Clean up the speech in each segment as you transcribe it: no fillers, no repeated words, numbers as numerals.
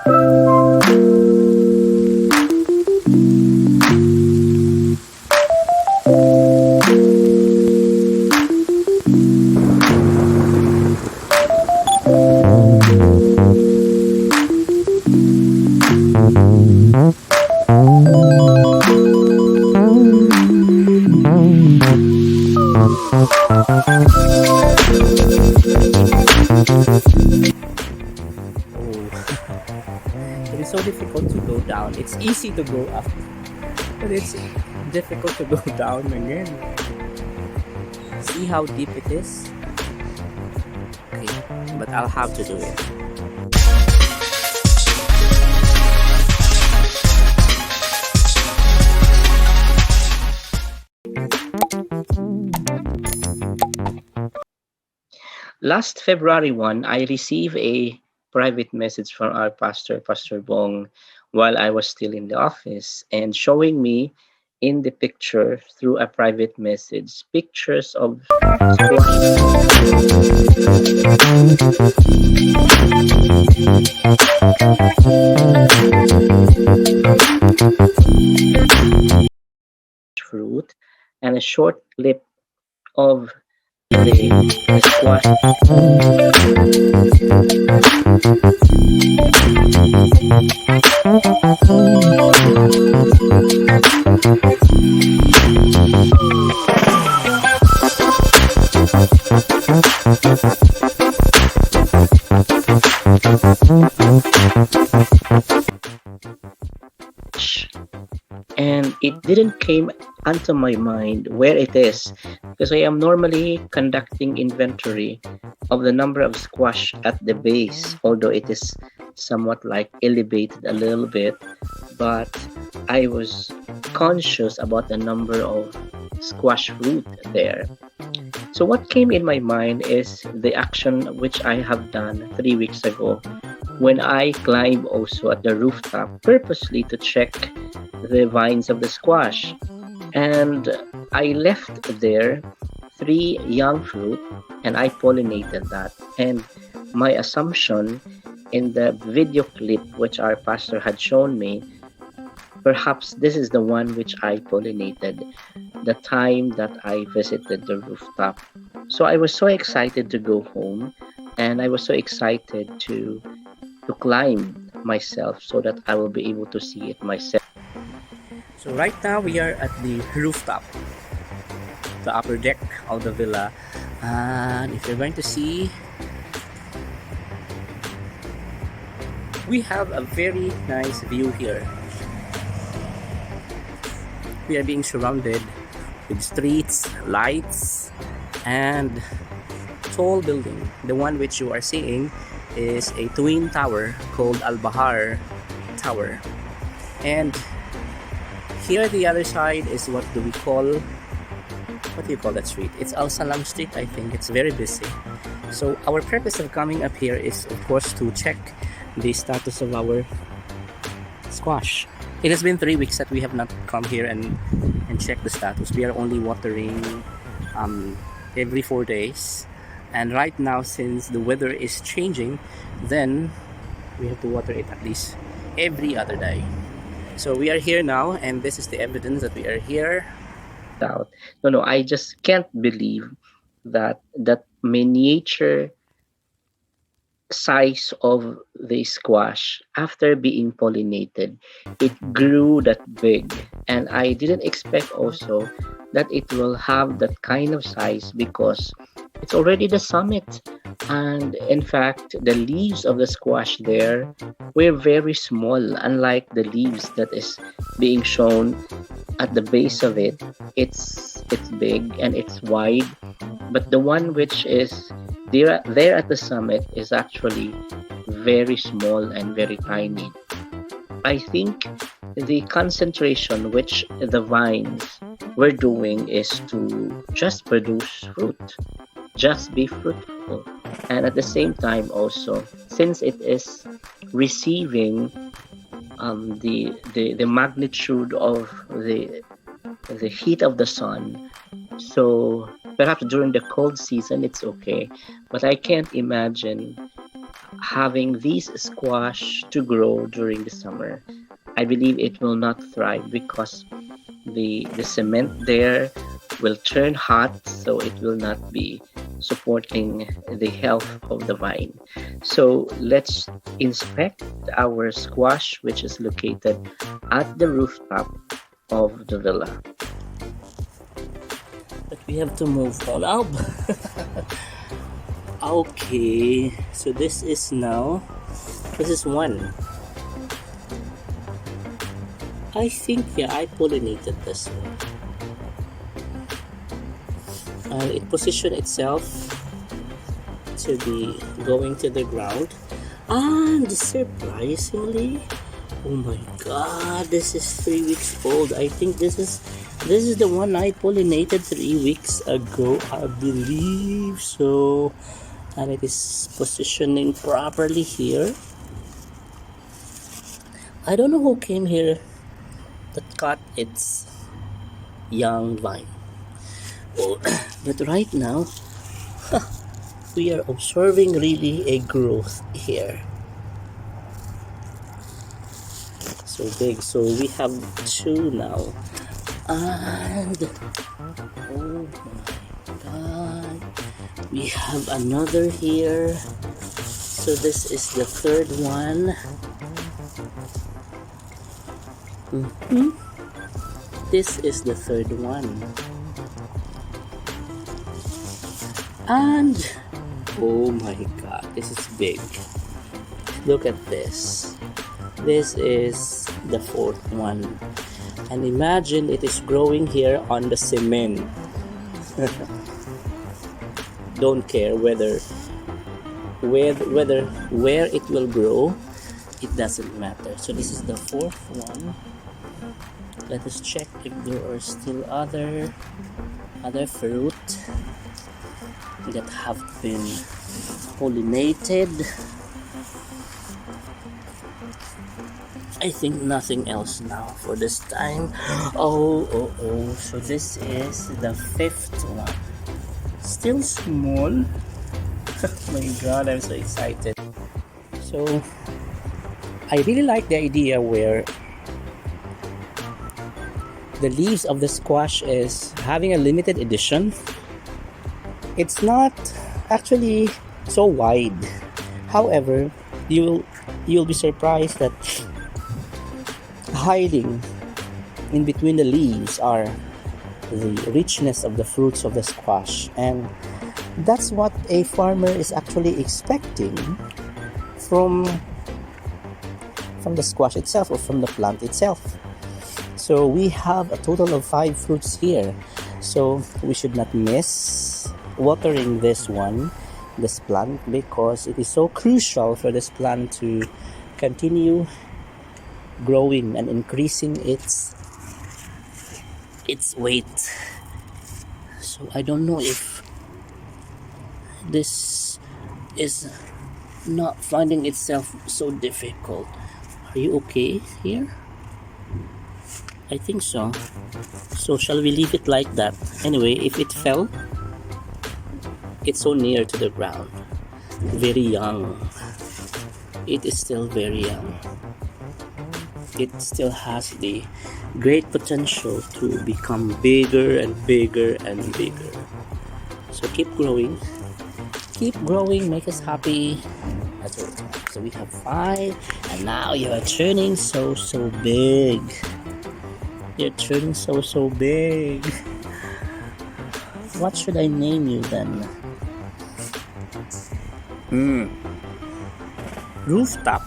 It is so difficult to go down. It's easy to go up, but it's difficult to go down again. See how deep it is? Okay, but I'll have to do it. Last February 1, I received a private message from our pastor, Pastor Bong, while I was still in the office, and showing me in the picture through a private message pictures of fruit and a short clip of the squash. And it didn't came onto my mind where it is, because I am normally conducting inventory of the number of squash at the base, although it is somewhat like elevated a little bit, but I was conscious about the number of squash fruit there. So what came in my mind is the action which I have done 3 weeks ago when I climbed also at the rooftop purposely to check the vines of the squash. And I left there 3 young fruit and I pollinated that. And my assumption in the video clip which our pastor had shown me, perhaps this is the one which I pollinated the time that I visited the rooftop. So I was so excited to go home, and I was so excited to climb myself so that I will be able to see it myself. So right now we are at the rooftop, the upper deck of the villa, and if you're going to see, we have a very nice view here. We are being surrounded with streets, lights, and tall building. The one which you are seeing is a twin tower called Al Bahar Tower, and here the other side is what do you call that street? It's Al Salam Street, I think. It's very busy. So our purpose of coming up here is of course to check the status of our squash. It has been 3 weeks that we have not come here and check the status. We are only watering every 4 days, and right now since the weather is changing, then we have to water it at least every other day. So we are here now, and this is the evidence that we are here. No, I just can't believe that miniature size of the squash, after being pollinated, it grew that big, and I didn't expect also that it will have that kind of size, because it's already the summit, and in fact the leaves of the squash there were very small, unlike the leaves that is being shown at the base of it. It's big and it's wide, but the one which is there at the summit is actually very small and very tiny. I think the concentration which the vines were doing is to just produce fruit, just be fruitful, and at the same time also, since it is receiving the magnitude of the heat of the sun, so perhaps during the cold season it's okay, but I can't imagine having these squash to grow during the summer, I believe it will not thrive because the cement there will turn hot, so it will not be supporting the health of the vine. So let's inspect our squash, which is located at the rooftop of the villa. But we have to move all up. Okay, so this is one. I think, yeah, I pollinated this one. It positioned itself to be going to the ground, and surprisingly, oh my god, this is 3 weeks old. I think this is the one I pollinated 3 weeks ago, I believe so. And it is positioning properly here. I don't know who came here that cut its young vine. Oh, but right now, we are observing really a growth here. So big. So we have two now. And oh my god, we have another here. So this is the third one. This is the third one. And oh my god, this is big. Look at this. This is the fourth one. And imagine it is growing here on the cement. Don't care where it will grow, it doesn't matter. So this is the fourth one. Let us check if there are still other fruit that have been pollinated. I think nothing else now for this time. Oh, so this is the fifth one. Still small. Oh my god, I'm so excited. So I really like the idea where the leaves of the squash is having a limited edition. It's not actually so wide. However, you'll be surprised that hiding in between the leaves are the richness of the fruits of the squash, and that's what a farmer is actually expecting from the squash itself, or from the plant itself. So we have a total of 5 fruits here, so we should not miss watering this plant, because it is so crucial for this plant to continue growing and increasing its weight. So I don't know if this is not finding itself so difficult. Are you okay here? I think so. So shall we leave it like that? Anyway, if it fell, it's so near to the ground. Very young. It is still very young. It still has the great potential to become bigger and bigger and bigger. So keep growing, make us happy. That's what it's about. So we have 5, and now you are turning so big. You're turning so big. What should I name you then? Rooftop.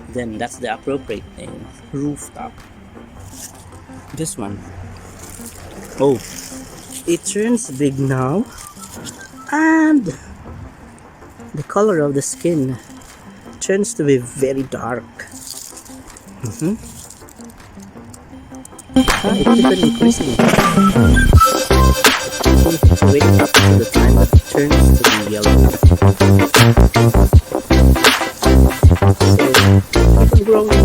Then that's the appropriate name. Rooftop. This one. Oh, it turns big now, and the color of the skin turns to be very dark. It keeps on increasing. Wait up to the time that it turns to be yellow. So keep on growing.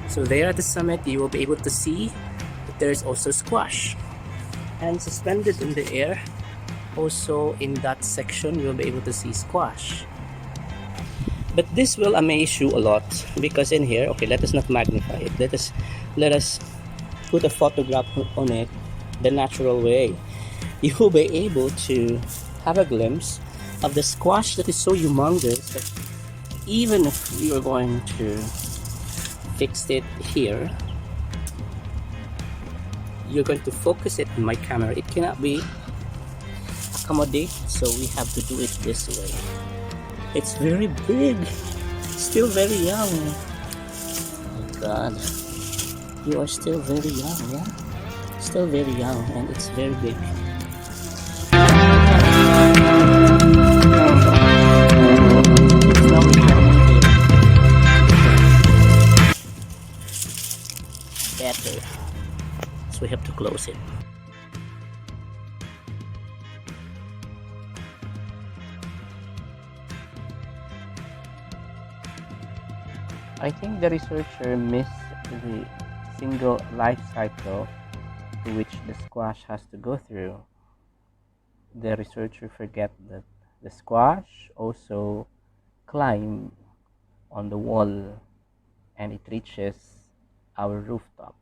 So there at the summit, you will be able to see that there is also squash. And suspended in the air, also in that section, you'll be able to see squash. But this will amaze you a lot because in here, okay, let us not magnify it. Let us put a photograph on it the natural way. You will be able to have a glimpse of the squash that is so humongous that even if you are going to fix it here, you're going to focus it in my camera. It cannot be accommodated, so we have to do it this way. It's very big, still very young. Oh my God, you are still very young, yeah? Still very young, and it's very big. Better, so we have to close it. I think the researcher missed the single life cycle to which the squash has to go through. The researcher forget that the squash also climb on the wall and it reaches our rooftop.